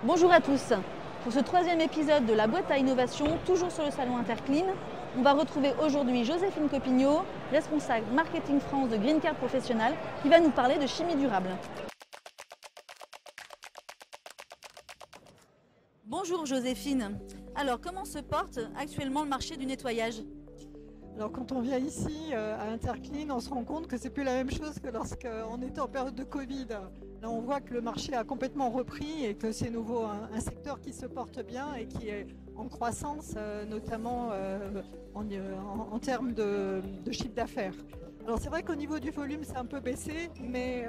Bonjour à tous. Pour ce troisième épisode de la boîte à innovation, toujours sur le salon Interclean, on va retrouver aujourd'hui Joséphine Copignot, responsable marketing France de Green Car Professionnal, qui va nous parler de chimie durable. Bonjour Joséphine. Alors comment se porte actuellement le marché du nettoyage ? Alors quand on vient ici à Interclean, on se rend compte que c'est plus la même chose que lorsqu'on était en période de Covid. Là on voit que le marché a complètement repris et que c'est nouveau un secteur qui se porte bien et qui est en croissance, notamment en termes de chiffre d'affaires. Alors c'est vrai qu'au niveau du volume c'est un peu baissé, mais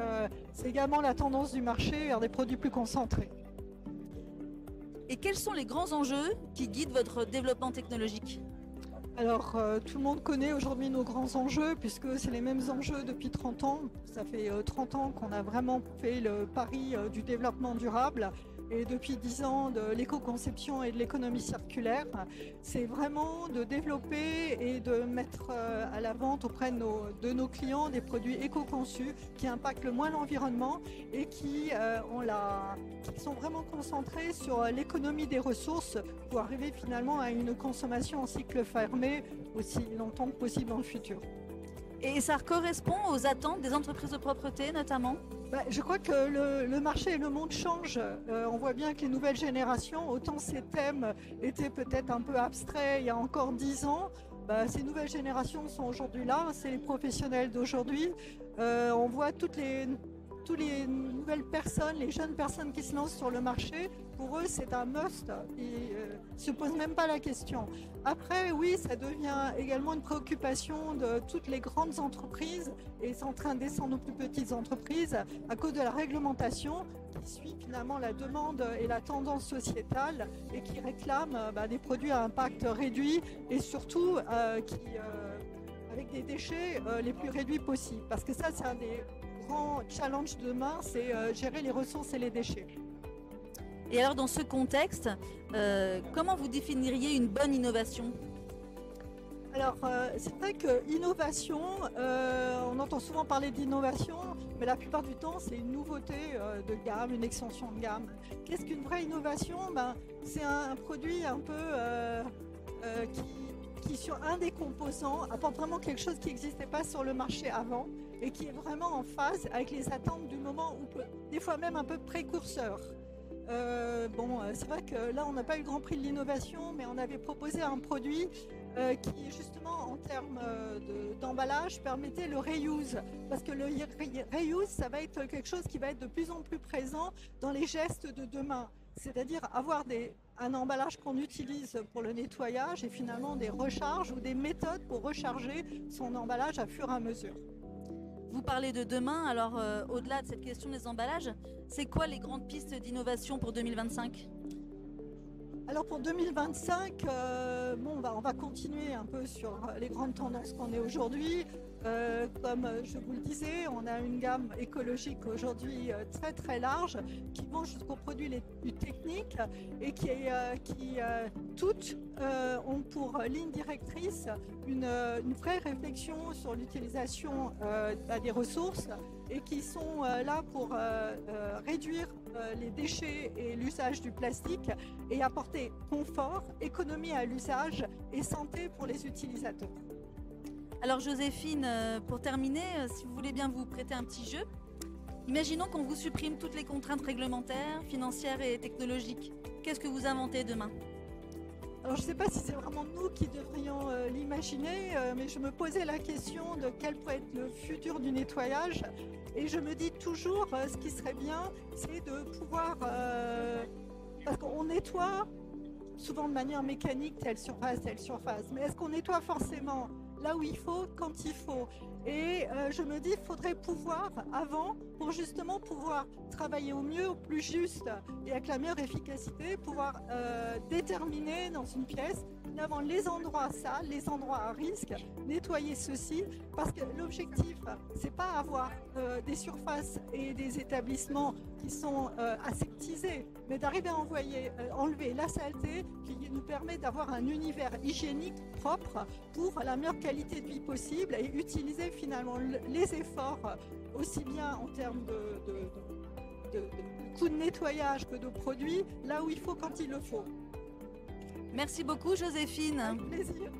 c'est également la tendance du marché vers des produits plus concentrés. Et quels sont les grands enjeux qui guident votre développement technologique ? Alors, tout le monde connaît aujourd'hui nos grands enjeux, puisque c'est les mêmes enjeux depuis 30 ans. Ça fait 30 ans qu'on a vraiment fait le pari du développement durable. Et depuis 10 ans de l'éco-conception et de l'économie circulaire, c'est vraiment de développer et de mettre à la vente auprès de nos clients des produits éco-conçus qui impactent le moins l'environnement et qui sont vraiment concentrés sur l'économie des ressources pour arriver finalement à une consommation en cycle fermé aussi longtemps que possible dans le futur. Et ça correspond aux attentes des entreprises de propreté notamment ? Je crois que le marché et le monde changent. On voit bien que les nouvelles générations, autant ces thèmes étaient peut-être un peu abstraits il y a encore 10 ans, ces nouvelles générations sont aujourd'hui là, c'est les professionnels d'aujourd'hui. On voit toutes les nouvelles personnes, les jeunes personnes qui se lancent sur le marché, pour eux c'est un must, ils ne se posent même pas la question. Après oui, ça devient également une préoccupation de toutes les grandes entreprises et c'est en train de descendre aux plus petites entreprises à cause de la réglementation qui suit finalement la demande et la tendance sociétale et qui réclame des produits à impact réduit et surtout avec des déchets les plus réduits possibles. Parce que ça c'est un des grand challenge de demain, c'est gérer les ressources et les déchets. Et alors dans ce contexte, comment vous définiriez une bonne innovation ? Alors c'est vrai que innovation, on entend souvent parler d'innovation, mais la plupart du temps c'est une nouveauté de gamme, une extension de gamme. Qu'est-ce qu'une vraie innovation ? C'est un produit un peu qui sur un des composants apporte vraiment quelque chose qui n'existait pas sur le marché avant et qui est vraiment en phase avec les attentes du moment ou des fois même un peu précurseur. C'est vrai que là on n'a pas eu le Grand Prix de l'innovation, mais on avait proposé un produit qui justement en termes d'emballage permettait le reuse, parce que le reuse ça va être quelque chose qui va être de plus en plus présent dans les gestes de demain, c'est-à-dire avoir un emballage qu'on utilise pour le nettoyage et finalement des recharges ou des méthodes pour recharger son emballage à fur et à mesure. Vous parlez de demain, alors au-delà de cette question des emballages, c'est quoi les grandes pistes d'innovation pour 2025 ? Alors pour 2025, on va continuer un peu sur les grandes tendances qu'on est aujourd'hui. Comme je vous le disais, on a une gamme écologique aujourd'hui très très large qui vont jusqu'aux produits les plus techniques et qui toutes ont pour ligne directrice une vraie réflexion sur l'utilisation des ressources et qui sont là pour réduire les déchets et l'usage du plastique et apporter confort, économie à l'usage et santé pour les utilisateurs. Alors Joséphine, pour terminer, si vous voulez bien vous prêter un petit jeu, imaginons qu'on vous supprime toutes les contraintes réglementaires, financières et technologiques. Qu'est-ce que vous inventez demain ? Alors je ne sais pas si c'est vraiment nous qui devrions l'imaginer, mais je me posais la question de quel pourrait être le futur du nettoyage. Et je me dis toujours, ce qui serait bien, c'est de pouvoir... parce qu'on nettoie souvent de manière mécanique, telle surface. Mais est-ce qu'on nettoie forcément là où il faut, quand il faut? Et je me dis, il faudrait pouvoir, avant, pour justement pouvoir travailler au mieux, au plus juste et avec la meilleure efficacité, pouvoir déterminer dans une pièce, finalement, les endroits sales, les endroits à risque, nettoyer ceux-ci, parce que l'objectif, c'est pas avoir des surfaces et des établissements qui sont aseptisés, mais d'arriver à enlever la saleté qui nous permet d'avoir un univers hygiénique propre pour la meilleure qualité de vie possible et utiliser finalement les efforts aussi bien en termes coût de nettoyage que nos produits là où il faut quand il le faut. Merci beaucoup Joséphine. Avec plaisir.